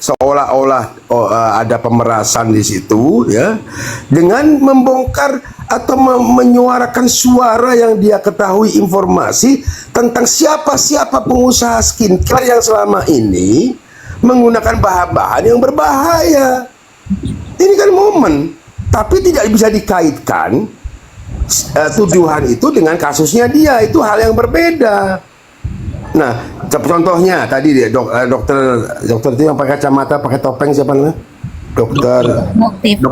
seolah-olah ada pemerasan di situ, ya, dengan membongkar atau menyuarakan suara yang dia ketahui informasi tentang siapa pengusaha skincare yang selama ini menggunakan bahan-bahan yang berbahaya. Ini kan momen, tapi tidak bisa dikaitkan tuduhan itu dengan kasusnya dia. Itu hal yang berbeda. Nah, contohnya tadi dia dokter itu yang pakai kacamata, pakai topeng, siapa namanya? Doktip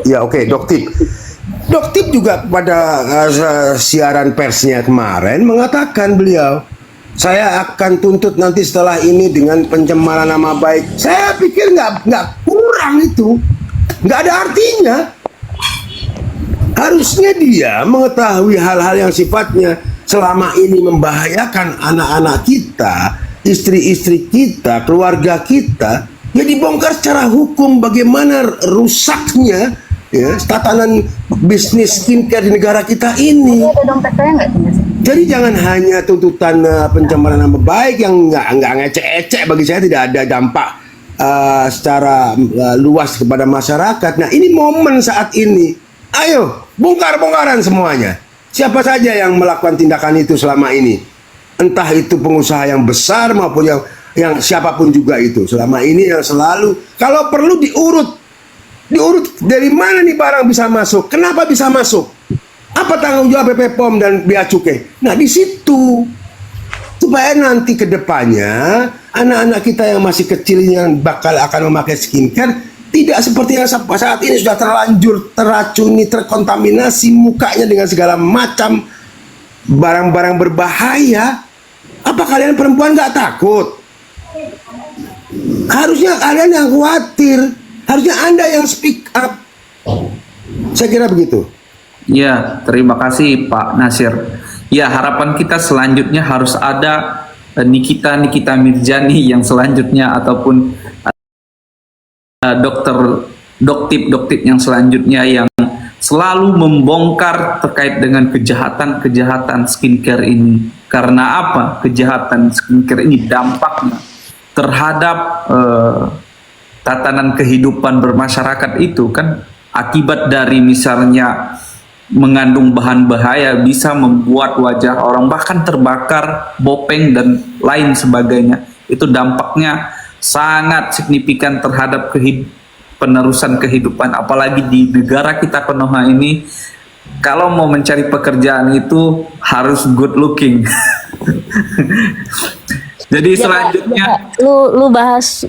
ya, oke, Doktip juga pada siaran persnya kemarin mengatakan beliau, saya akan tuntut nanti setelah ini dengan pencemaran nama baik. Saya pikir nggak kurang itu, nggak ada artinya. Harusnya dia mengetahui hal-hal yang sifatnya selama ini membahayakan anak-anak kita, istri-istri kita, keluarga kita, ya dibongkar secara hukum bagaimana rusaknya, ya, tatanan bisnis skincare di negara kita ini. Jadi jangan hanya tuntutan pencemaran nama baik yang nggak ngecek-ecek, bagi saya tidak ada dampak secara luas kepada masyarakat. Nah, ini momen saat ini. Ayo, bongkar-bongkaran semuanya. Siapa saja yang melakukan tindakan itu selama ini, entah itu pengusaha yang besar maupun yang siapapun juga itu selama ini, yang selalu kalau perlu diurut dari mana nih barang bisa masuk, kenapa bisa masuk, apa tanggung jawab BP POM dan Bea Cukai. Nah, di situ supaya nanti ke depannya anak-anak kita yang masih kecil yang bakal akan memakai skincare tidak seperti yang saat ini sudah terlanjur teracuni, terkontaminasi mukanya dengan segala macam barang-barang berbahaya. Apa kalian perempuan nggak takut? Harusnya kalian yang khawatir. Harusnya Anda yang speak up. Saya kira begitu. Ya, terima kasih Pak Nasir. Ya, harapan kita selanjutnya harus ada Nikita Mirzani yang selanjutnya, ataupun doktip yang selanjutnya yang selalu membongkar terkait dengan kejahatan skincare ini. Karena apa? Kejahatan skincare ini dampaknya terhadap tatanan kehidupan bermasyarakat itu kan akibat dari misalnya mengandung bahan bahaya bisa membuat wajah orang bahkan terbakar, bopeng dan lain sebagainya. Itu dampaknya sangat signifikan terhadap penerusan kehidupan, apalagi di negara kita Konoha ini. Kalau mau mencari pekerjaan itu harus good looking. Jadi ya, selanjutnya lu bahas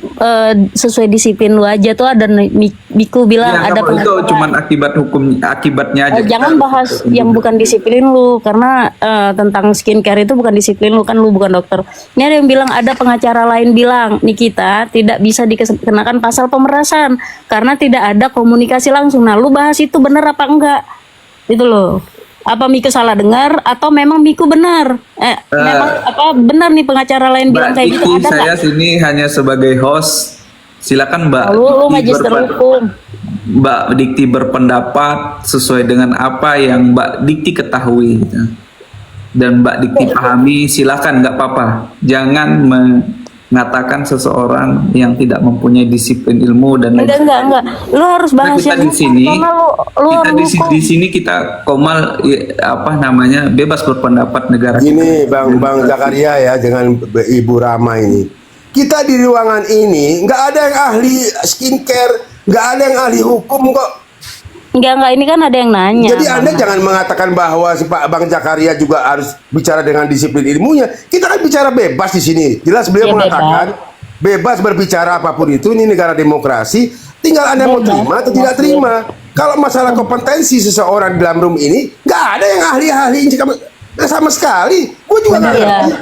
sesuai disiplin lu aja. Tuh ada Miku bilang ya, ada itu cuman akibatnya aja. Jangan bahas yang bukan disiplin lu, karena tentang skincare itu bukan disiplin lu, kan lu bukan dokter. Ini ada yang bilang, ada pengacara lain bilang Nikita tidak bisa dikenakan pasal pemerasan karena tidak ada komunikasi langsung. Nah, lu bahas itu benar apa enggak? Itu loh. Apa Miku salah dengar atau memang Miku benar? Memang apa benar nih pengacara lain bilang kayak gitu? Ada saya sini hanya sebagai host. Silakan Mbak. Lu magister hukum. Mbak Dikti berpendapat sesuai dengan apa yang Mbak Dikti ketahui dan Mbak Dikti pahami. Silakan, nggak apa-apa. Jangan mengatakan seseorang yang tidak mempunyai disiplin ilmu dan lain sebagainya. Enggak. Lu harus bahas kita yang di sini. Kita di sini kita Komal bebas berpendapat negara. Gini Bang Zakaria ya, dengan Ibu Rama ini. Kita di ruangan ini nggak ada yang ahli skincare, nggak ada yang ahli hukum kok. Enggak, ini kan ada yang nanya. Jadi Anda jangan mengatakan bahwa si Pak Bang Zakaria juga harus bicara dengan disiplin ilmunya. Kita kan bicara bebas di sini. Jelas beliau mengatakan bebas berbicara apapun itu, ini negara demokrasi. Tinggal Anda mau terima atau tidak terima. Kalau masalah kompetensi seseorang di dalam room ini, nggak ada yang ahli-ahli sama sekali. Gue juga nggak ngerti.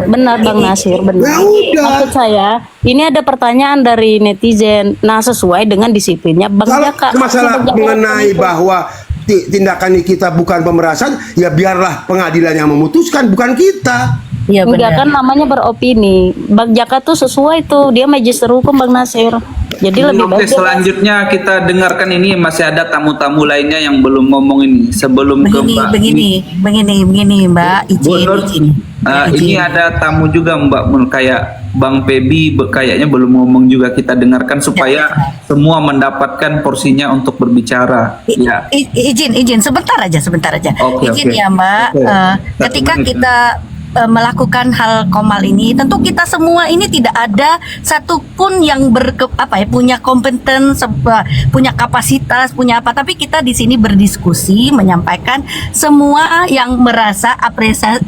Benar Bang Nasir, benar. Maksud saya, ini ada pertanyaan dari netizen. Nah, sesuai dengan disiplinnya Bang Jaka. Kalau masalah mengenai bahwa tindakan kita bukan pemerasan, ya biarlah pengadilan yang memutuskan, bukan kita. Ya, enggak, kan namanya beropini. Bang Jaka tuh sesuai tuh, dia magister hukum Bang Nasir. Jadi lebih baik. Selanjutnya kita dengarkan, ini masih ada tamu-tamu lainnya yang belum ngomong ini sebelum begini Mbak izin. Ini ada tamu juga Mbak Mul, kayak Bang Pebi kayaknya belum ngomong juga, kita dengarkan supaya semua mendapatkan porsinya untuk berbicara. Ya. Izin sebentar aja. Oke, Izin oke. ya Mbak. Oke. Ketika Satu menit, kita melakukan hal komal ini, tentu kita semua ini tidak ada satupun yang punya kompeten, punya kapasitas, punya apa. Tapi kita di sini berdiskusi, menyampaikan semua yang merasa apresiasi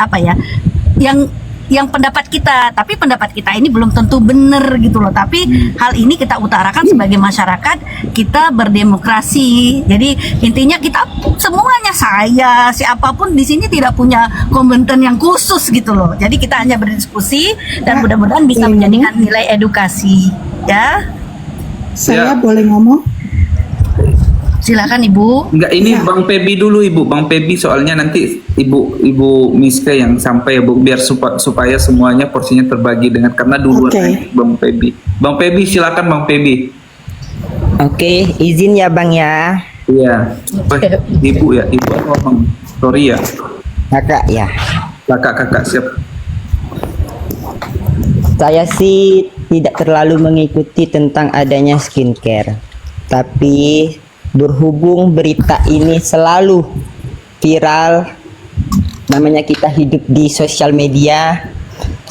yang pendapat kita, tapi pendapat kita ini belum tentu benar gitu loh. Tapi hal ini kita utarakan sebagai masyarakat, kita berdemokrasi. Jadi intinya kita semuanya, saya siapapun di sini tidak punya kompeten yang khusus gitu loh. Jadi kita hanya berdiskusi dan mudah-mudahan bisa menjadikan nilai edukasi. Ya, Saya Ya. boleh ngomong? silakan Ibu. Enggak, ini Ya. Bang Pebi dulu Ibu. Bang Pebi soalnya nanti Ibu Miske yang sampai ya Bu, biar supaya semuanya porsinya terbagi dengan, karena duluan Oke. Bang Pebi. Bang Pebi silakan Bang Pebi. Oke, izin ya Bang ya. Iya. Ibu ya, Ibu atau Bang? Sorry ya. Kakak ya. Kakak siap. Saya sih tidak terlalu mengikuti tentang adanya skincare. Tapi berhubung berita ini selalu viral, namanya kita hidup di sosial media,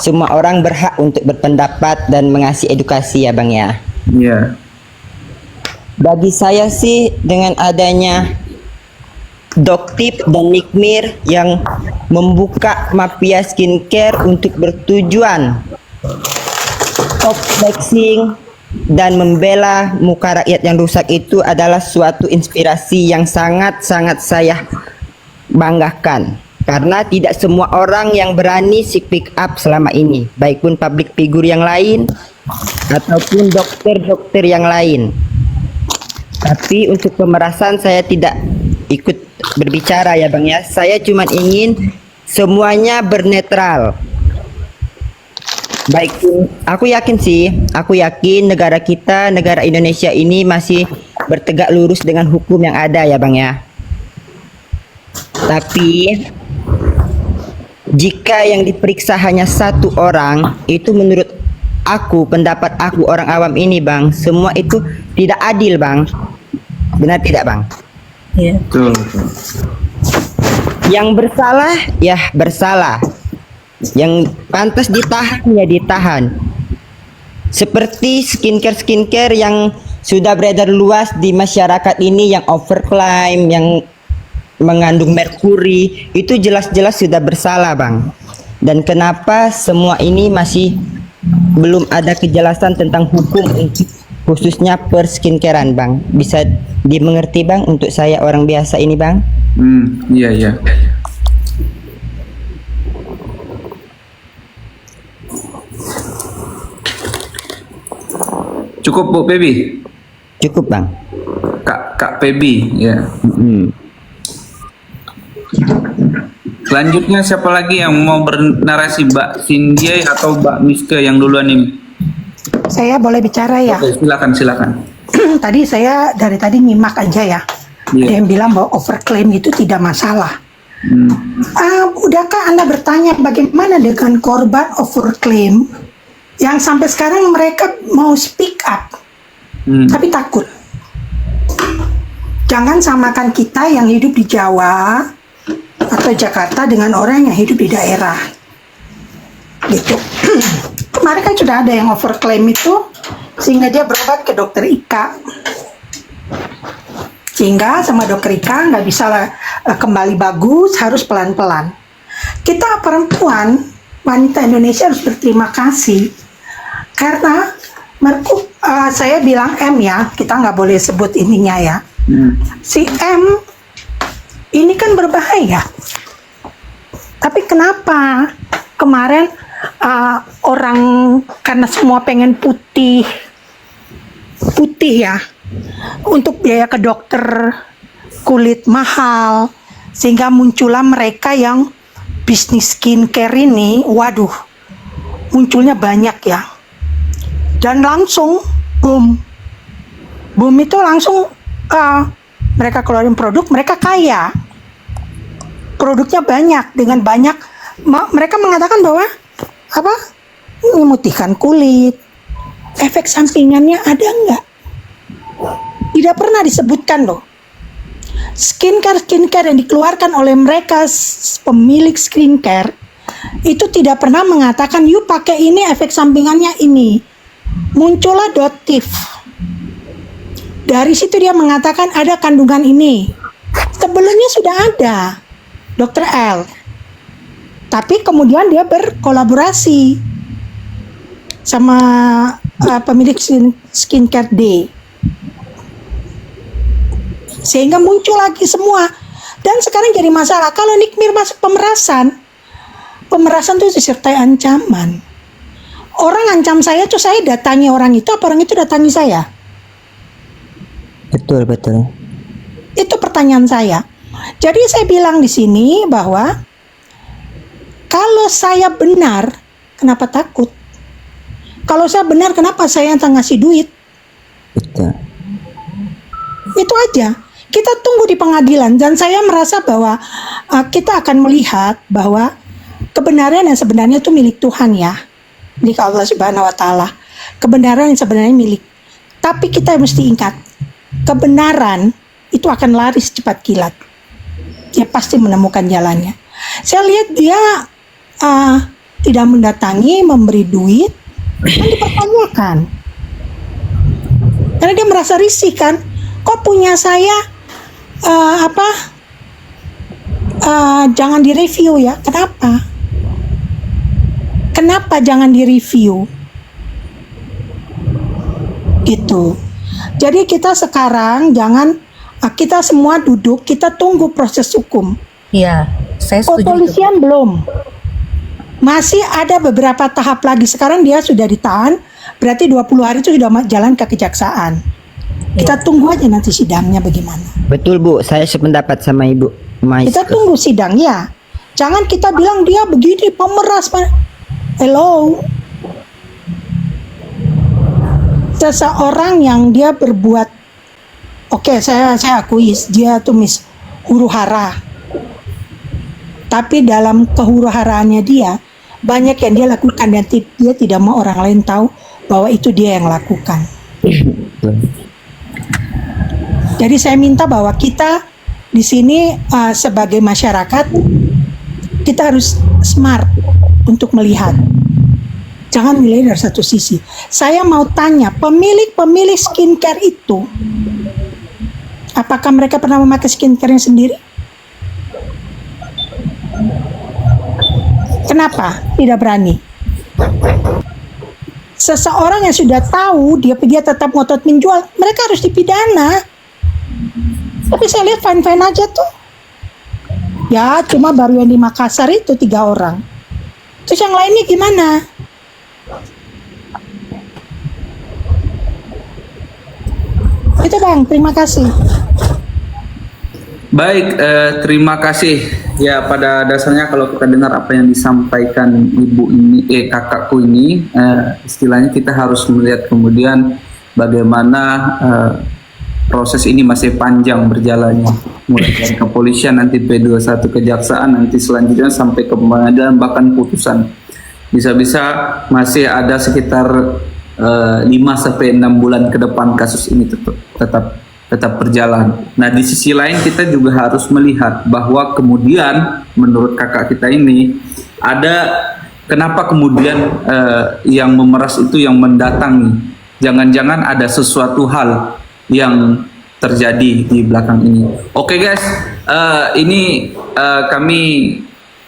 semua orang berhak untuk berpendapat dan mengasih edukasi ya Bang ya. Iya. Bagi saya sih dengan adanya Doktip dan Nikmir yang membuka mafia skincare untuk bertujuan flexing dan membela muka rakyat yang rusak itu adalah suatu inspirasi yang sangat-sangat saya banggakan. Karena tidak semua orang yang berani speak up selama ini, baik pun public figure yang lain ataupun dokter-dokter yang lain. Tapi untuk pemerasan saya tidak ikut berbicara ya Bang ya. Saya cuma ingin semuanya bernetral. Baik, aku yakin negara kita, negara Indonesia ini masih bertegak lurus dengan hukum yang ada ya Bang ya. Tapi jika yang diperiksa hanya satu orang, itu menurut aku, pendapat aku orang awam ini Bang, semua itu tidak adil Bang. Benar tidak Bang? Iya. Betul. Yang bersalah ya bersalah, yang pantas ditahan ya ditahan. Seperti skincare yang sudah beredar luas di masyarakat ini, yang overclaim, yang mengandung merkuri, itu jelas-jelas sudah bersalah Bang. Dan kenapa semua ini masih belum ada kejelasan tentang hukum untuk khususnya per skincarean Bang? Bisa dimengerti Bang untuk saya orang biasa ini Bang? Iya. Cukup Bu Pebi. Cukup Bang. Kak Pebi ya. Selanjutnya siapa lagi yang mau bernarasi, Mbak Cindy atau Mbak Miske yang duluan ini? Saya boleh bicara ya? Oke, silakan. Tadi saya dari tadi nyimak aja ya. Iya. Ada yang bilang bahwa overclaim itu tidak masalah. Udahkah Anda bertanya bagaimana dengan korban overclaim yang sampai sekarang mereka mau speak up, tapi takut? Jangan samakan kita yang hidup di Jawa atau Jakarta dengan orang yang hidup di daerah. Gitu. Kemarin kan sudah ada yang overclaim itu, sehingga dia berobat ke dokter Ika. Sehingga sama dokter Ika nggak bisa kembali bagus, harus pelan-pelan. Kita perempuan, wanita Indonesia harus berterima kasih. Karena saya bilang M ya, kita nggak boleh sebut ininya ya. Si M ini kan berbahaya. Tapi kenapa kemarin orang karena semua pengen putih ya, untuk biaya ke dokter kulit mahal, sehingga muncullah mereka yang bisnis skincare ini, waduh, munculnya banyak ya. Dan langsung boom itu langsung mereka keluarin produk, mereka kaya, produknya banyak dengan banyak mereka mengatakan bahwa apa? Memutihkan kulit. Efek sampingannya ada nggak? Tidak pernah disebutkan loh. Skincare yang dikeluarkan oleh mereka pemilik skincare itu tidak pernah mengatakan yuk pakai ini efek sampingannya ini. Muncullah Dotif. Dari situ dia mengatakan ada kandungan ini. Sebelumnya sudah ada Dr. L. Tapi kemudian dia berkolaborasi sama pemilik skincare D. Sehingga muncul lagi semua. Dan sekarang jadi masalah kalau Nick Mir masuk pemerasan itu disertai ancaman. Orang ancam saya tuh saya datangi orang itu apa orang itu datangi saya? Betul. Itu pertanyaan saya. Jadi saya bilang di sini bahwa kalau saya benar, kenapa takut? Kalau saya benar, kenapa saya yang ngasih duit? Betul. Itu aja. Kita tunggu di pengadilan dan saya merasa bahwa kita akan melihat bahwa kebenaran yang sebenarnya itu milik Tuhan ya. Milik Allah Subhanahu wa taala. Kebenaran yang sebenarnya milik. Tapi kita mesti ingat, kebenaran itu akan lari secepat kilat. Dia pasti menemukan jalannya. Saya lihat dia tidak mendatangi, memberi duit, dan dipertanyakan. Karena dia merasa risih kan, kok punya saya jangan direview ya. Kenapa jangan direview? Gitu. Jadi kita sekarang kita semua duduk, kita tunggu proses hukum. Iya, saya setuju. Kepolisian belum. Masih ada beberapa tahap lagi. Sekarang dia sudah ditahan, berarti 20 hari itu sudah jalan ke kejaksaan. Kita tunggu aja nanti sidangnya bagaimana. Betul Bu, saya sependapat sama Ibu Mais. Kita tunggu sidang ya. Jangan kita bilang dia begini pemeras. Hello. Seseorang yang dia berbuat, oke, saya akui dia tuh huru hara. Tapi dalam kehuru haraannya dia banyak yang dia lakukan dan dia tidak mau orang lain tahu bahwa itu dia yang lakukan. Jadi saya minta bahwa kita di sini sebagai masyarakat kita harus smart untuk melihat. Jangan melihat dari satu sisi. Saya mau tanya, pemilik skincare itu apakah mereka pernah memakai skincare-nya sendiri? Kenapa tidak berani? Seseorang yang sudah tahu dia tetap ngotot menjual, mereka harus dipidana. Tapi saya lihat fine-fine aja tuh. Ya cuma baru yang di Makassar itu 3 orang. Terus yang lainnya gimana? Itu Bang, terima kasih. Baik, terima kasih. Ya, pada dasarnya kalau kita dengar apa yang disampaikan ibu ini, kakakku ini, istilahnya kita harus melihat kemudian bagaimana proses ini masih panjang berjalannya, mulai dari kepolisian, nanti P21 kejaksaan, nanti selanjutnya sampai ke pengadilan bahkan putusan. Bisa-bisa masih ada sekitar 5 sampai 6 bulan ke depan kasus ini tetap berjalan. Nah, di sisi lain kita juga harus melihat bahwa kemudian menurut kakak kita ini ada kenapa kemudian yang memeras itu yang mendatangi. Jangan-jangan ada sesuatu hal yang terjadi di belakang ini. Oke guys, ini kami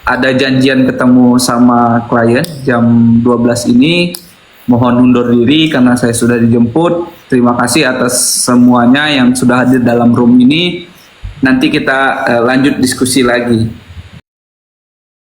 ada janjian ketemu sama klien jam 12 ini. Mohon undur diri karena saya sudah dijemput. Terima kasih atas semuanya yang sudah hadir dalam room ini. Nanti kita lanjut diskusi lagi.